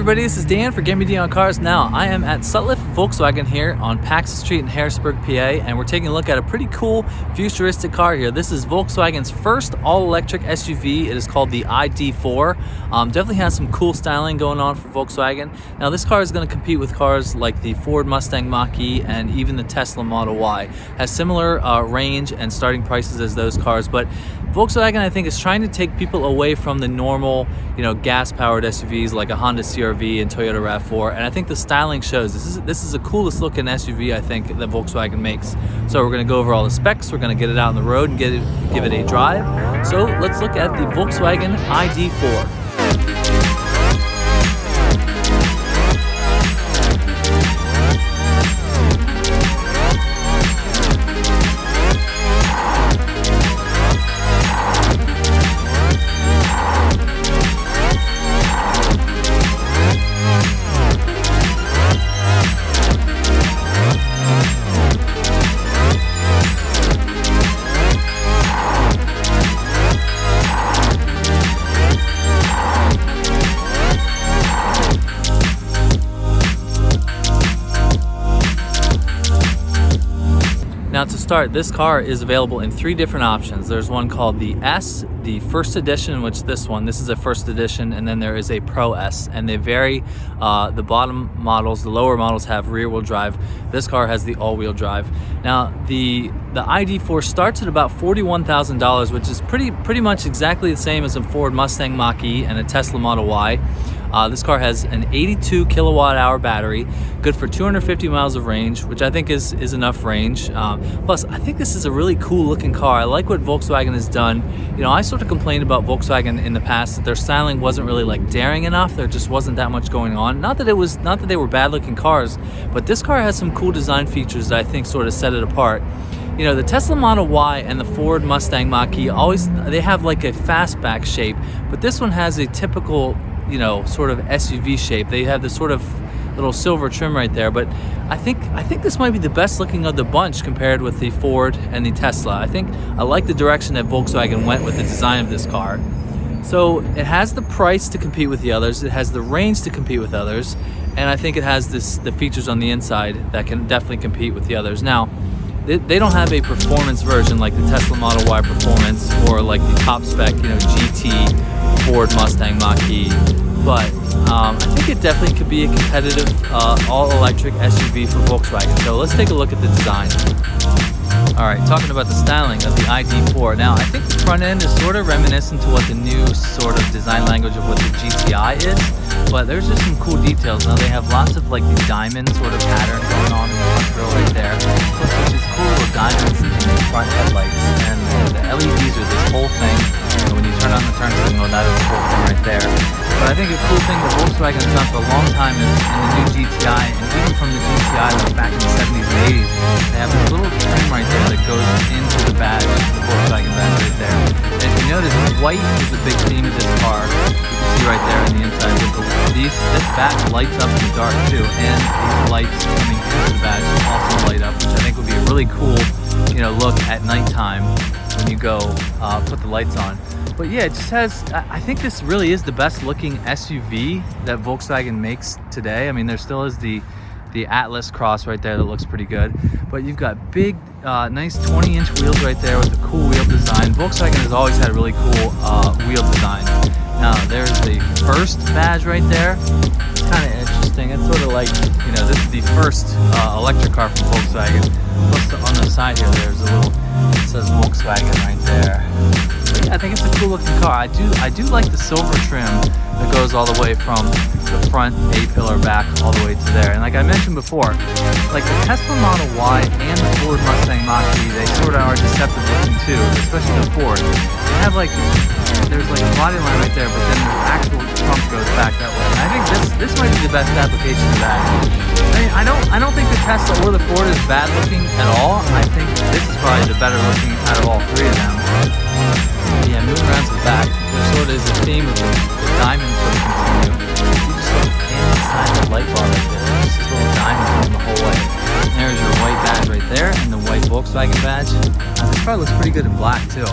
everybody, this is Dan for GemmyD on Cars. Now, I am at Sutliff Volkswagen here on Paxton Street in Harrisburg, PA, and we're taking a look at a pretty cool futuristic car here. This is Volkswagen's first all-electric SUV. It is called the ID.4. Definitely has some cool styling going on for Volkswagen. Now, this car is going to compete with cars like the Ford Mustang Mach-E and even the Tesla Model Y. Has similar range and starting prices as those cars, but Volkswagen, I think, is trying to take people away from the normal, gas-powered SUVs like a Honda CR-V and Toyota RAV4, and I think the styling shows. This is the coolest looking SUV I think that Volkswagen makes. So we're going to go over all the specs. We're going to get it out on the road and give it a drive. So let's look at the Volkswagen ID.4. Now to start, this car is available in 3 different options. There's one called the S, the First Edition, which this is a First Edition, and then there is a Pro S, and they vary. The bottom models, the lower models have rear-wheel drive. This car has the all-wheel drive. Now the ID.4 starts at about $41,000, which is pretty much exactly the same as a Ford Mustang Mach-E and a Tesla Model Y. This car has an 82 kilowatt hour battery, good for 250 miles of range, which I think is enough range. Plus, I think this is a really cool looking car. I like what Volkswagen has done. I sort of complained about Volkswagen in the past that their styling wasn't really like daring enough. There just wasn't that much going on. Not that they were bad looking cars, but this car has some cool design features that I think sort of set it apart. The Tesla Model Y and the Ford Mustang Mach-E they have like a fastback shape, but this one has a typical sort of SUV shape. They have this sort of little silver trim right there, but I think this might be the best looking of the bunch compared with the Ford and the Tesla. I like the direction that Volkswagen went with the design of this car. So it has the price to compete with the others, it has the range to compete with others, and I think it has the features on the inside that can definitely compete with the others. Now, they don't have a performance version like the Tesla Model Y Performance or like the top spec, GT Ford Mustang Mach-E, but I think it definitely could be a competitive all-electric SUV for Volkswagen. So let's take a look at the design. Alright, talking about the styling of the ID.4. Now, I think the front end is sort of reminiscent to what the new sort of design language of what the GTI is, but there's just some cool details. Now, they have lots of like the diamond sort of pattern going on in the front grille right there. Plus, there's these cool little diamonds in the front headlights, and the LEDs are this whole thing. When you turn on the turn signal, that is the whole thing right there. But I think a cool thing that Volkswagen has done for a long time is in the new GTI, and even from the GTI like back in the 70s and 80s, they have this little trim right there that goes into the badge, the Volkswagen badge right there. And if you notice, white is the big theme of this car. You can see right there on the inside with this badge lights up in the dark too, and these lights coming into the badge also light up, which I think would be a really cool, look at nighttime when you go put the lights on. But yeah, it just has, I think this really is the best looking SUV that Volkswagen makes today. I mean, there still is the Atlas Cross right there that looks pretty good, but you've got big, nice 20-inch wheels right there with a cool wheel design. Volkswagen has always had a really cool wheel design. Now, there's the first badge right there. It's kind of interesting. It's sort of like, this is the first electric car from Volkswagen. Plus, on the side here, there's a little, it says Volkswagen right there. But yeah, I think it's a cool looking car. I do like the silver trim that goes all the way from the front A-pillar back all the way to there. And like I mentioned before, like the Tesla Model Y and the Ford Mustang Mach-E, they sort of are deceptive looking too, especially the Ford. They have there's like a body line right there, but then the actual trunk goes back that way. And I think this might be the best application of that. I don't think the Tesla or the Ford is bad looking at all. I think this is probably the better looking out of all 3 of them. Yeah, moving around to the back, there sort of is a theme of the diamonds sort of continue. You just look inside the light bar right there. There's just little diamonds going the whole way. And there's your white badge right there, and the white Volkswagen badge. This car looks pretty good in black too.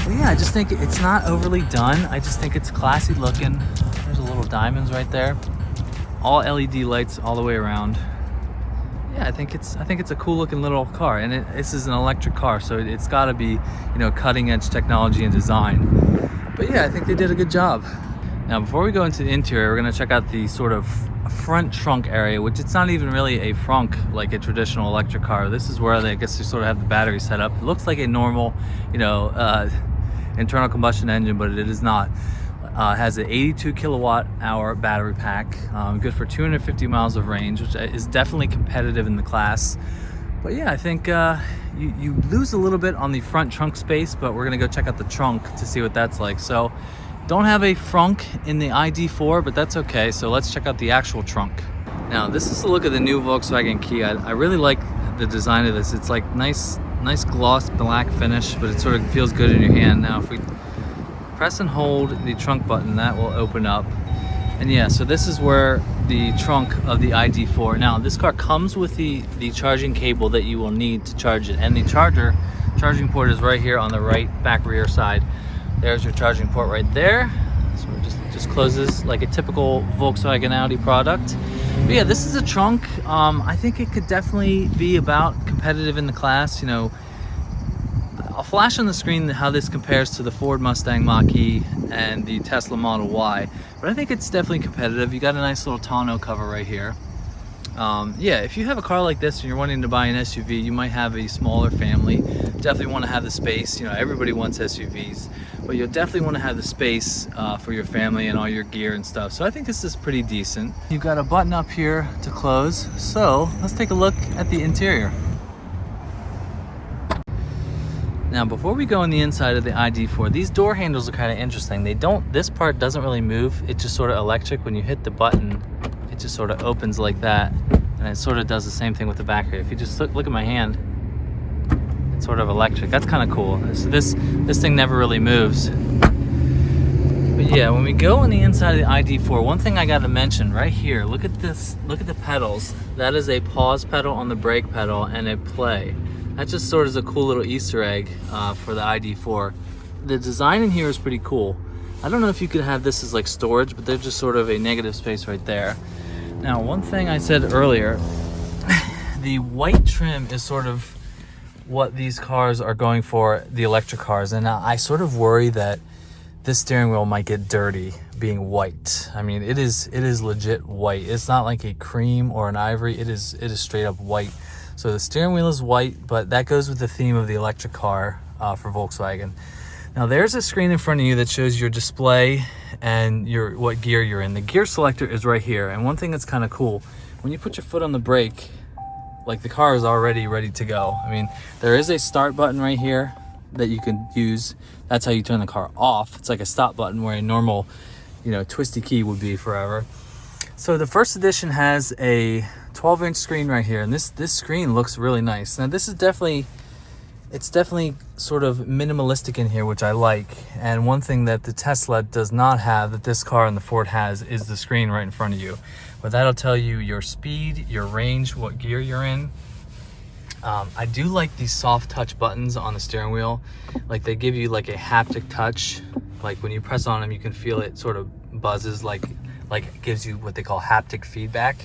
But yeah, I just think it's not overly done. I just think it's classy looking. There's a little diamonds right there. all LED lights all the way around. Yeah, I think it's a cool looking little car, and this is an electric car, so it's got to be, you know, cutting edge technology and design. But yeah, I think they did a good job. Now, before we go into the interior, we're gonna check out the sort of front trunk area, which it's not even really a frunk like a traditional electric car. This is where I guess they sort of have the battery set up. It looks like a normal, you know, internal combustion engine, but it is not. It has an 82 kilowatt hour battery pack, good for 250 miles of range, which is definitely competitive in the class. But yeah, I think you lose a little bit on the front trunk space, but we're gonna go check out the trunk to see what that's like. So don't have a frunk in the ID.4, but that's okay. So let's check out the actual trunk. Now, this is a look at the new Volkswagen key. I really like the design of this. It's like nice gloss black finish, but it sort of feels good in your hand. Now, if we press and hold the trunk button, that will open up. And yeah, so this is where the trunk of the ID.4. Now, this car comes with the charging cable that you will need to charge it, and the charging port is right here on the right back rear side. There's your charging port right there. So it just closes like a typical Volkswagen Audi product. But yeah, this is a trunk. I think it could definitely be about competitive in the class. You know, I'll flash on the screen how this compares to the Ford Mustang Mach-E and the Tesla Model Y, but I think it's definitely competitive. You got a nice little tonneau cover right here. Yeah, if you have a car like this and you're wanting to buy an SUV, you might have a smaller family, definitely want to have the space. You know, everybody wants SUVs, but you'll definitely want to have the space for your family and all your gear and stuff. So I think this is pretty decent. You've got a button up here to close, so let's take a look at the interior. Now, before we go on the inside of the ID.4, these door handles are kind of interesting. This part doesn't really move. It's just sort of electric. When you hit the button, it just sort of opens like that. And it sort of does the same thing with the back here. If you just look at my hand, it's sort of electric. That's kind of cool. So this thing never really moves. But yeah, when we go on the inside of the ID.4, one thing I got to mention right here, look at this, look at the pedals. That is a pause pedal on the brake pedal and a play. That just sort of is a cool little Easter egg for the ID.4. The design in here is pretty cool. I don't know if you could have this as like storage, but there's just sort of a negative space right there. Now, one thing I said earlier, the white trim is sort of what these cars are going for, the electric cars. And I sort of worry that this steering wheel might get dirty being white. I mean, it is legit white. It's not like a cream or an ivory. It is straight up white. So the steering wheel is white, but that goes with the theme of the electric car for Volkswagen. Now, there's a screen in front of you that shows your display and what gear you're in. The gear selector is right here. And one thing that's kind of cool, when you put your foot on the brake, like the car is already ready to go. I mean, there is a start button right here that you can use. That's how you turn the car off. It's like a stop button where a normal, you know, twisty key would be forever. So the first edition has a 12-inch screen right here, and this screen looks really nice. Now, this is definitely sort of minimalistic in here, which I like. And one thing that the Tesla does not have that this car and the Ford has is the screen right in front of you. But that'll tell you your speed, your range, what gear you're in. I do like these soft touch buttons on the steering wheel. Like, they give you like a haptic touch. Like when you press on them, you can feel it sort of buzzes, like it gives you what they call haptic feedback.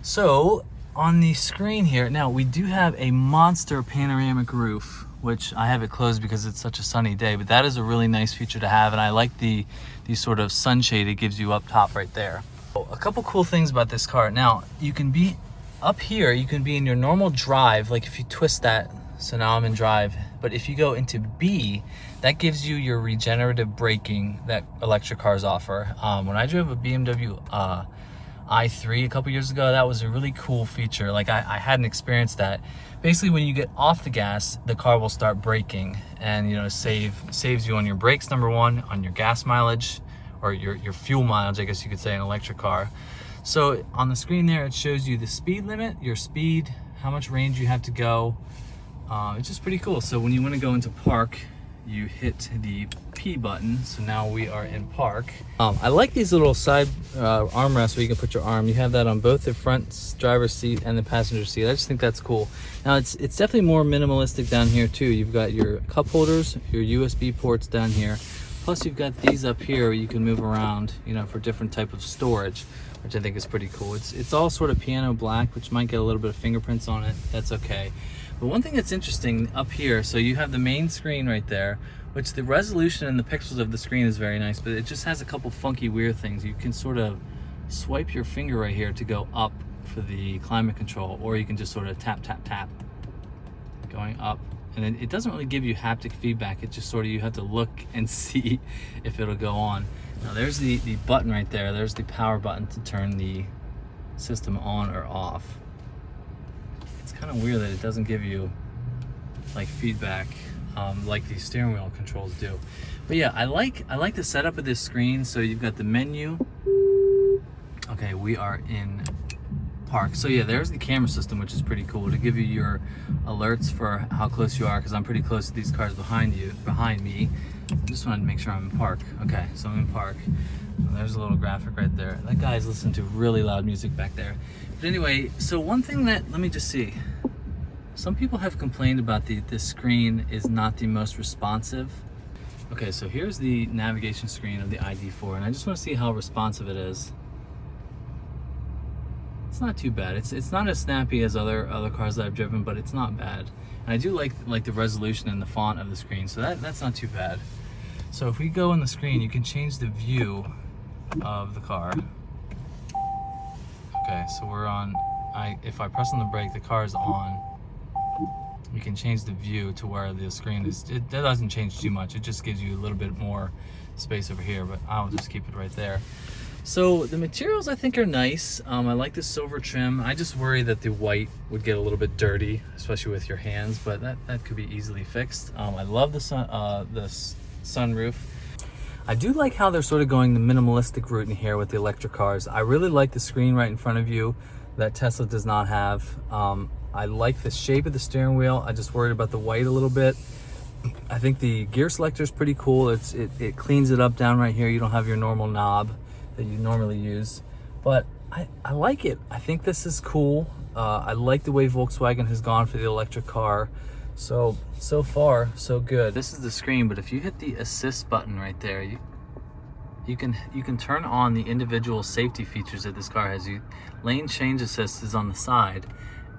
So on the screen here, now we do have a monster panoramic roof, which I have it closed because it's such a sunny day, but that is a really nice feature to have. And I like the sort of sunshade it gives you up top right there. A couple cool things about this car. Now, you can be up here, you can be in your normal drive, like if you twist that, so now I'm in drive. But if you go into B, that gives you your regenerative braking that electric cars offer. When I drove a BMW i3 a couple years ago, that was a really cool feature. Like I hadn't experienced that. Basically, when you get off the gas, the car will start braking, and you know, saves you on your brakes, number one, on your gas mileage, or your fuel mileage, I guess you could say, in an electric car. So on the screen there, it shows you the speed limit, your speed, how much range you have to go. It's just pretty cool. So when you want to go into park, you hit the P button. So now we are in park. I like these little side armrests where you can put your arm. You have that on both the front driver's seat and the passenger seat. I just think that's cool. Now it's definitely more minimalistic down here too. You've got your cup holders, your USB ports down here. Plus you've got these up here where you can move around, you know, for different type of storage. which I think is pretty cool. It's all sort of piano black, which might get a little bit of fingerprints on it. That's okay. But one thing that's interesting up here, so you have the main screen right there, which the resolution and the pixels of the screen is very nice, but it just has a couple funky weird things. You can sort of swipe your finger right here to go up for the climate control, or you can just sort of tap, tap, tap, going up. And then it doesn't really give you haptic feedback. It just sort of, you have to look and see if it'll go on. Now there's the button right there. There's the power button to turn the system on or off. It's kind of weird that it doesn't give you like feedback like the steering wheel controls do. But yeah, I like the setup of this screen. So you've got the menu. Okay, we are in park. So yeah, there's the camera system, which is pretty cool to give you your alerts for how close you are, because I'm pretty close to these cars behind me. I just wanted to make sure I'm in park. Okay, so I'm in park. There's a little graphic right there. That guy's listening to really loud music back there. But anyway, so one thing that, let me just see. Some people have complained about this screen is not the most responsive. Okay, so here's the navigation screen of the ID.4, and I just want to see how responsive it is. It's not too bad. It's not as snappy as other cars that I've driven, but it's not bad. And I do like the resolution and the font of the screen, so that's not too bad. So if we go on the screen, you can change the view of the car. Okay, so we're on. If I press on the brake, the car is on. You can change the view to where the screen is. That doesn't change too much. It just gives you a little bit more space over here, but I'll just keep it right there. So the materials I think are nice. I like the silver trim. I just worry that the white would get a little bit dirty, especially with your hands, but that could be easily fixed. I love the sunroof. I do like how they're sort of going the minimalistic route in here with the electric cars. I really like the screen right in front of you that Tesla does not have. I like the shape of the steering wheel. I just worried about the white a little bit. I think the gear selector is pretty cool. It cleans it up down right here. You don't have your normal knob that you normally use, but I like it. I think this is cool. I like the way Volkswagen has gone for the electric car. So far so good. This is the screen, but if you hit the assist button right there, you can turn on the individual safety features that this car has. Lane change assist is on the side,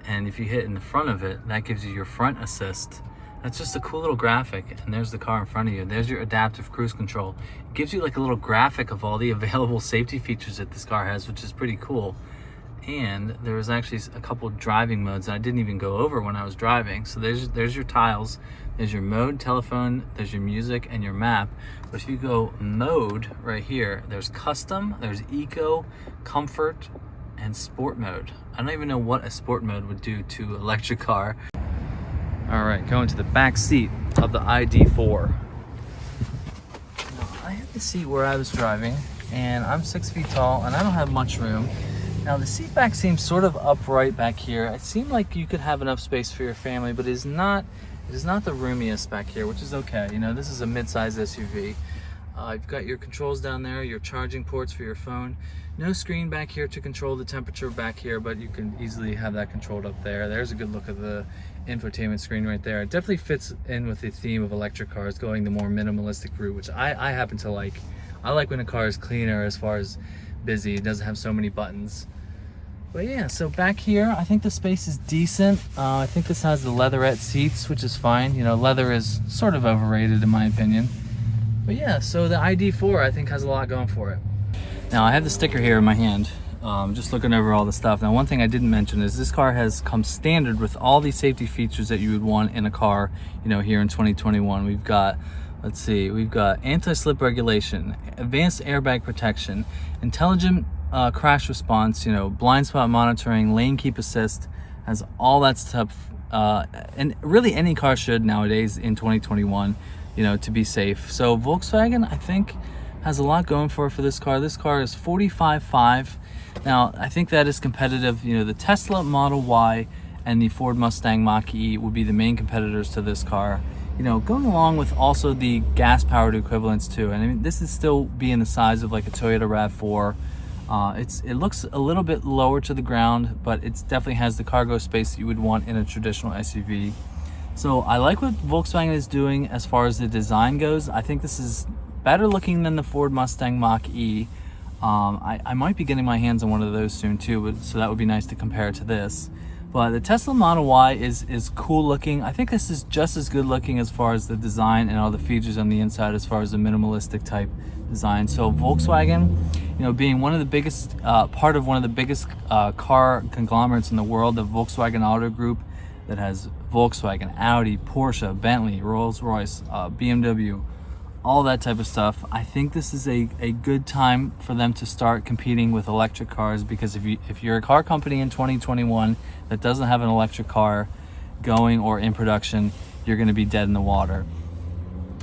and if you hit in the front of it, that gives you your front assist. That's just a cool little graphic, and there's the car in front of you. There's your adaptive cruise control. It gives you like a little graphic of all the available safety features that this car has, which is pretty cool. And there was actually a couple of driving modes that I didn't even go over when I was driving. So there's your tiles, there's your mode, telephone, there's your music, and your map. But if you go mode right here, there's custom, there's eco, comfort, and sport mode. I don't even know what a sport mode would do to an electric car. All right, going to the back seat of the ID.4. Now, I had the seat where I was driving, and I'm 6 feet tall, and I don't have much room. Now, the seat back seems sort of upright back here. It seemed like you could have enough space for your family, but it is not the roomiest back here, which is okay. You know, this is a mid-size SUV. You've got your controls down there, your charging ports for your phone. No screen back here to control the temperature back here, but you can easily have that controlled up there. There's a good look at the infotainment screen right there. It definitely fits in with the theme of electric cars, going the more minimalistic route, which I happen to like. I like when a car is cleaner as far as busy. It doesn't have so many buttons. But yeah, so back here, I think the space is decent. I think this has the leatherette seats, which is fine. You know, leather is sort of overrated in my opinion. But yeah, so the ID.4 I think has a lot going for it. Now I have the sticker here in my hand, just looking over all the stuff. Now one thing I didn't mention is this car has come standard with all the safety features that you would want in a car, you know, here in 2021. We've got, let's see, we've got anti-slip regulation, advanced airbag protection, intelligent crash response, you know, blind spot monitoring, lane keep assist, has all that stuff. And really any car should nowadays in 2021, you know, to be safe. So Volkswagen, I think, has a lot going for this car. This car is $45,500. Now, I think that is competitive. You know, the Tesla Model Y and the Ford Mustang Mach-E would be the main competitors to this car. You know, going along with also the gas-powered equivalents too. And I mean, this is still being the size of like a Toyota RAV4. It looks a little bit lower to the ground, but it definitely has the cargo space that you would want in a traditional SUV. So I like what Volkswagen is doing as far as the design goes. I think this is better looking than the Ford Mustang Mach-E. I might be getting my hands on one of those soon too, so that would be nice to compare to this. But the Tesla Model Y is cool looking. I think this is just as good looking as far as the design and all the features on the inside as far as the minimalistic type design. So Volkswagen, being one of the biggest, part of one of the biggest car conglomerates in the world, the Volkswagen Auto Group, that has Volkswagen, Audi, Porsche, Bentley, Rolls-Royce, BMW, all that type of stuff. I think this is a good time for them to start competing with electric cars, because if you're a car company in 2021 that doesn't have an electric car going or in production, you're going to be dead in the water.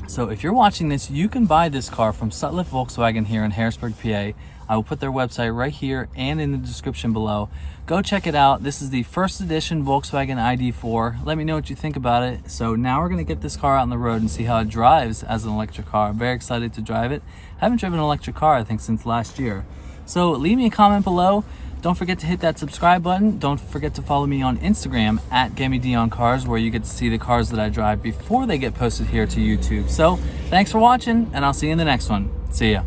So if you're watching this, you can buy this car from Sutliff Volkswagen here in Harrisburg, PA. I will put their website right here and in the description below. Go check it out. This is the first edition Volkswagen ID.4. Let me know what you think about it. So now we're going to get this car out on the road and see how it drives as an electric car. I'm very excited to drive it. I haven't driven an electric car, I think, since last year. So leave me a comment below. Don't forget to hit that subscribe button. Don't forget to follow me on Instagram at GemmyD on Cars, where you get to see the cars that I drive before they get posted here to YouTube. So thanks for watching, and I'll see you in the next one. See ya.